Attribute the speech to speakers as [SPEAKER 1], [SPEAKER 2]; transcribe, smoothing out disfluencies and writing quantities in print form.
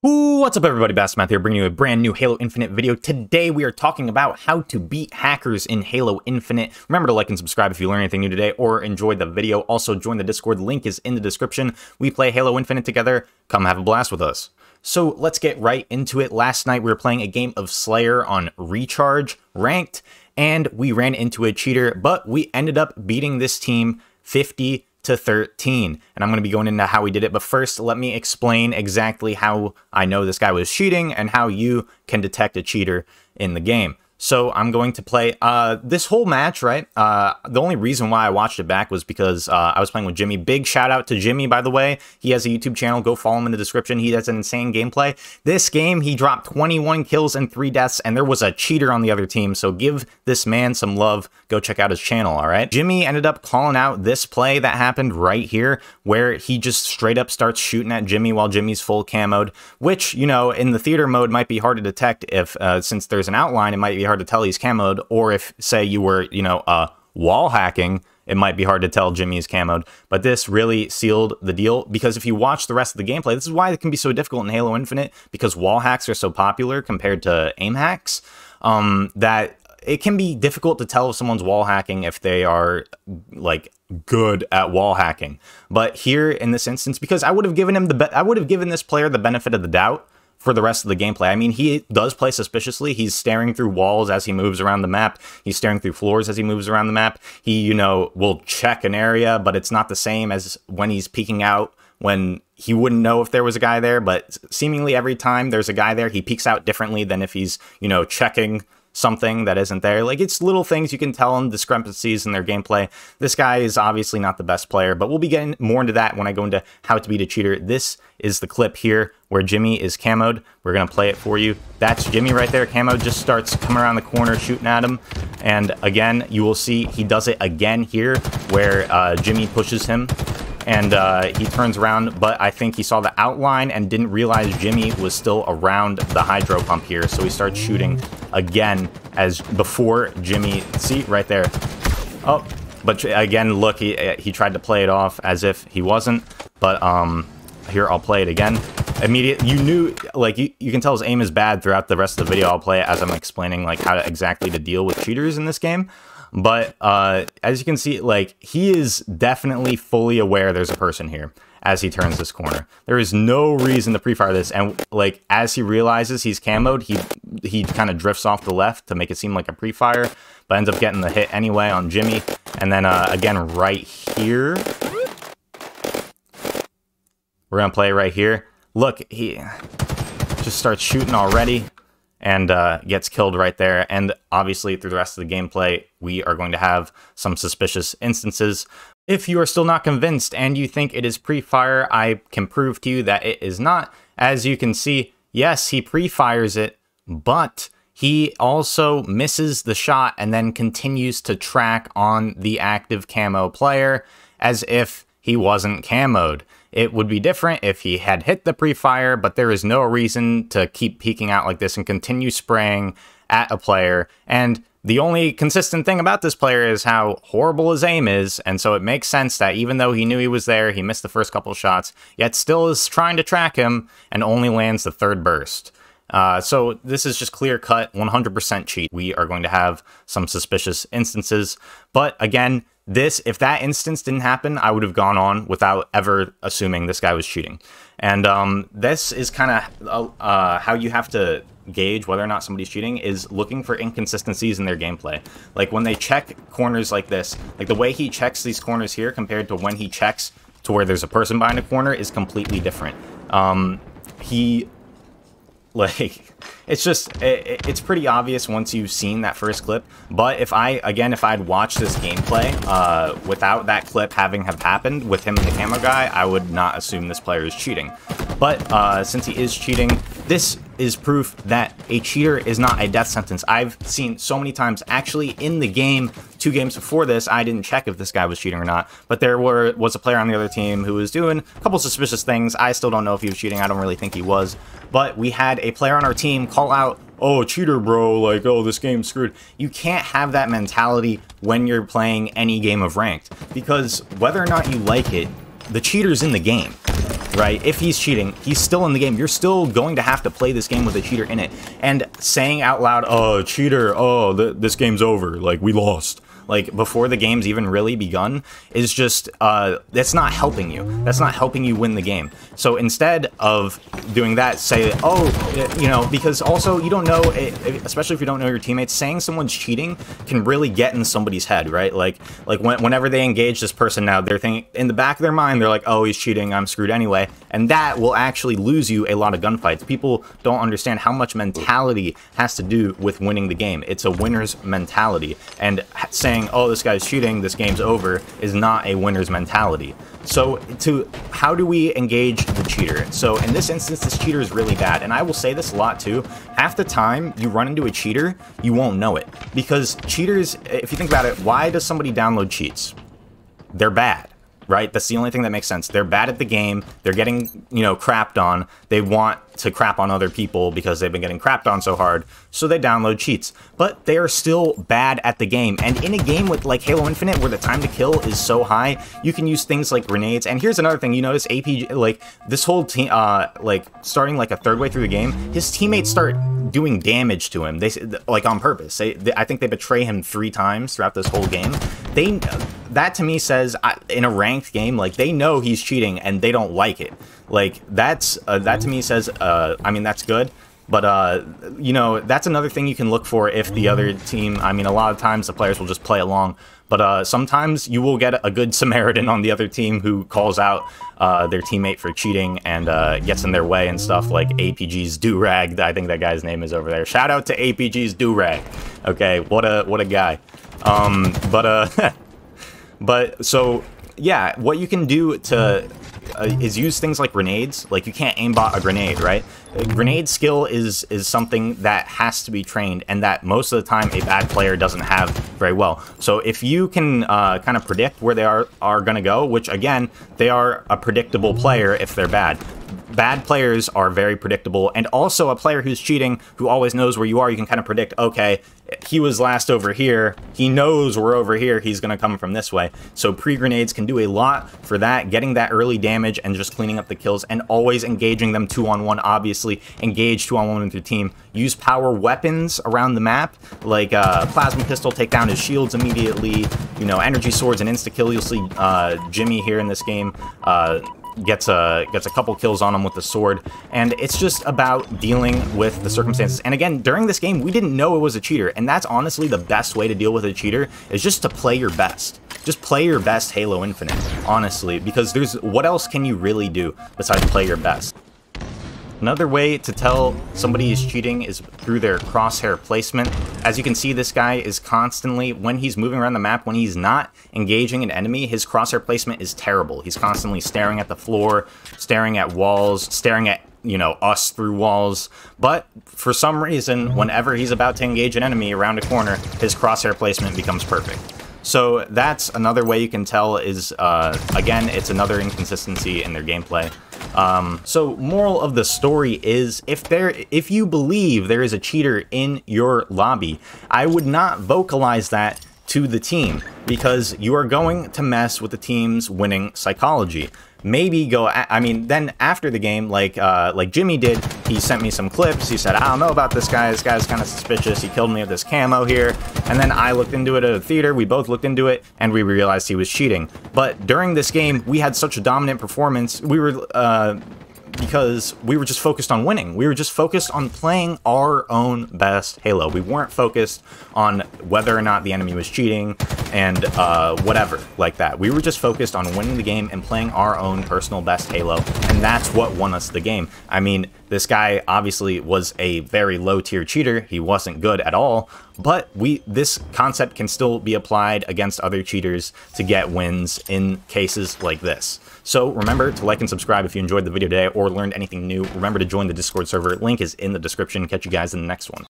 [SPEAKER 1] What's up everybody, Bassmath here, bringing you a brand new Halo Infinite video. Today we are talking about how to beat hackers in Halo Infinite. Remember to like and subscribe if you learn anything new today or enjoyed the video. Also join the Discord, link is in the description. We play Halo Infinite together, come have a blast with us. So let's get right into it. Last night we were playing a game of Slayer on Recharge, ranked, and we ran into a cheater, but we ended up beating this team 50-13, and I'm going to be going into how we did it. But first, let me explain exactly how I know this guy was cheating and how you can detect a cheater in the game. So I'm going to play this whole match, right? The only reason why I watched it back was because I was playing with Jimmy. Big shout out to Jimmy, by the way. He has a YouTube channel. Go follow him in the description. He has an insane gameplay. This game, he dropped 21 kills and 3 deaths, and there was a cheater on the other team. So give this man some love. Go check out his channel, all right? Jimmy ended up calling out this play that happened right here, where he just straight up starts shooting at Jimmy while Jimmy's full camoed, which, you know, in the theater mode might be hard to detect if, since there's an outline, it might be hard to tell he's camoed, or if, say, you were, you know, wall hacking, it might be hard to tell Jimmy's camoed. But this really sealed the deal, because if you watch the rest of the gameplay, this is why it can be so difficult in Halo Infinite, because wall hacks are so popular compared to aim hacks, that it can be difficult to tell if someone's wall hacking if they are, like, good at wall hacking. But here in this instance, because I would have given him I would have given this player the benefit of the doubt for the rest of the gameplay. I mean, he does play suspiciously. He's staring through walls as he moves around the map. He's staring through floors as he moves around the map. He, you know, will check an area, but it's not the same as when he's peeking out, when he wouldn't know if there was a guy there. But seemingly every time there's a guy there, he peeks out differently than if he's, you know, checking something that isn't there. Like, it's little things you can tell in discrepancies in their gameplay. This guy is obviously not the best player, but we'll be getting more into that when I go into how to beat a cheater. This is the clip here where Jimmy is camoed. We're gonna play it for you. That's Jimmy right there. Camo just starts coming around the corner shooting at him, and again you will see he does it again here where Jimmy pushes him and he turns around, but I think he saw the outline and didn't realize Jimmy was still around the hydro pump here, so he starts shooting again as before Jimmy, see right there. Oh, but again, look, he tried to play it off as if he wasn't, but here, I'll play it again. Immediately, you knew, like, you can tell his aim is bad throughout the rest of the video. I'll play it as I'm explaining, like, how to exactly to deal with cheaters in this game. But as you can see, like, he is definitely fully aware there's a person here as he turns this corner. There is no reason to pre-fire this, and, like, as he realizes he's camoed, he kind of drifts off the left to make it seem like a pre-fire, but ends up getting the hit anyway on Jimmy. And then, again, right here, we're gonna play right here. Look, he just starts shooting already and gets killed right there. And obviously through the rest of the gameplay, we are going to have some suspicious instances. If you are still not convinced and you think it is pre-fire, I can prove to you that it is not. As you can see, yes, he pre-fires it, but he also misses the shot and then continues to track on the active camo player as if he wasn't camoed. It would be different if he had hit the pre-fire, but there is no reason to keep peeking out like this and continue spraying at a player. And the only consistent thing about this player is how horrible his aim is, and so it makes sense that even though he knew he was there, he missed the first couple shots, yet still is trying to track him and only lands the third burst. So this is just clear-cut, 100% cheat. We are going to have some suspicious instances, but again, if that instance didn't happen, I would have gone on without ever assuming this guy was cheating. And this is kind of how you have to gauge whether or not somebody's cheating, is looking for inconsistencies in their gameplay. Like when they check corners like this, like the way he checks these corners here compared to when he checks to where there's a person behind a corner is completely different. Like, it's just, it's pretty obvious once you've seen that first clip. But if I'd watched this gameplay without that clip having happened with him and the camo guy, I would not assume this player is cheating. But since he is cheating, this is proof that a cheater is not a death sentence. I've seen so many times, actually in the game, 2 games before this, I didn't check if this guy was cheating or not, but there was a player on the other team who was doing a couple suspicious things. I still don't know if he was cheating. I don't really think he was, but we had a player on our team call out, "Oh, cheater, bro, like, oh, this game's screwed." You can't have that mentality when you're playing any game of ranked, because whether or not you like it, the cheater's in the game. right? If he's cheating, he's still in the game. You're still going to have to play this game with a cheater in it. And saying out loud, oh, cheater, oh, this game's over, like, we lost, like, before the game's even really begun, is just, that's not helping you. That's not helping you win the game. So instead of doing that, say, oh, you know, because also you don't know, especially if you don't know your teammates, saying someone's cheating can really get in somebody's head, right? Like whenever they engage this person now, they're thinking, in the back of their mind, they're like, oh, he's cheating, I'm screwed anyway. And that will actually lose you a lot of gunfights. People don't understand how much mentality has to do with winning the game. It's a winner's mentality. And saying, oh, this guy's cheating, this game's over, is not a winner's mentality. So how do we engage the cheater? So in this instance, this cheater is really bad, and I will say this a lot too. Half the time you run into a cheater, you won't know it, because cheaters, if you think about it, why does somebody download cheats? They're bad, right? That's the only thing that makes sense. They're bad at the game. They're getting, you know, crapped on. They want to crap on other people because they've been getting crapped on so hard, so they download cheats. But they are still bad at the game. And in a game with like Halo Infinite, where the time to kill is so high, you can use things like grenades. And here's another thing, you notice APG, like this whole team, like starting like a third way through the game, his teammates start doing damage to him. They like on purpose. I think they betray him 3 times throughout this whole game. That to me says, in a ranked game, like they know he's cheating and they don't like it. Like that to me says, I mean, that's good, but you know, that's another thing you can look for if the other team, I mean, a lot of times the players will just play along, but sometimes you will get a good Samaritan on the other team who calls out their teammate for cheating and gets in their way and stuff, like APG's Durag. I think that guy's name is over there. Shout out to APG's Durag. Okay, what a guy. But so yeah, what you can do to is use things like grenades. Like, you can't aimbot a grenade, right? A grenade skill is something that has to be trained, and that most of the time a bad player doesn't have very well. So if you can kind of predict where they are going to go, which again, they are a predictable player if they're bad. Bad players are very predictable, and also a player who's cheating, who always knows where you are, you can kind of predict, okay, he was last over here, he knows we're over here, he's going to come from this way. So pre-grenades can do a lot for that, getting that early damage and just cleaning up the kills, and always engaging them 2-on-1, obviously. Engage 2-on-1 with your team. Use power weapons around the map, like plasma pistol, take down his shields immediately, you know, energy swords and insta-kill. You'll see Jimmy here in this game gets a couple kills on him with the sword, and it's just about dealing with the circumstances. And again, during this game, we didn't know it was a cheater, and that's honestly the best way to deal with a cheater, is just to play your best. Just play your best Halo Infinite, honestly, because what else can you really do besides play your best? Another way to tell somebody is cheating is through their crosshair placement. As you can see, this guy is constantly, when he's moving around the map, when he's not engaging an enemy, his crosshair placement is terrible. He's constantly staring at the floor, staring at walls, staring at, you know, us through walls. But for some reason, whenever he's about to engage an enemy around a corner, his crosshair placement becomes perfect. So that's another way you can tell is, again, it's another inconsistency in their gameplay. So moral of the story is, if you believe there is a cheater in your lobby, I would not vocalize that to the team, because you are going to mess with the team's winning psychology. Maybe go, I mean, then after the game, like Jimmy did, he sent me some clips. He said, I don't know about this guy. This guy's kind of suspicious. He killed me with this camo here. And then I looked into it at a theater. We both looked into it, and we realized he was cheating. But during this game, we had such a dominant performance. We were, because we were just focused on winning. We were just focused on playing our own best Halo. We weren't focused on whether or not the enemy was cheating and whatever like that. We were just focused on winning the game and playing our own personal best Halo, and that's what won us the game. I mean, this guy obviously was a very low tier cheater. He wasn't good at all, but this concept can still be applied against other cheaters to get wins in cases like this. So remember to like and subscribe if you enjoyed the video today or learned anything new. Remember to join the Discord server. Link is in the description. Catch you guys in the next one.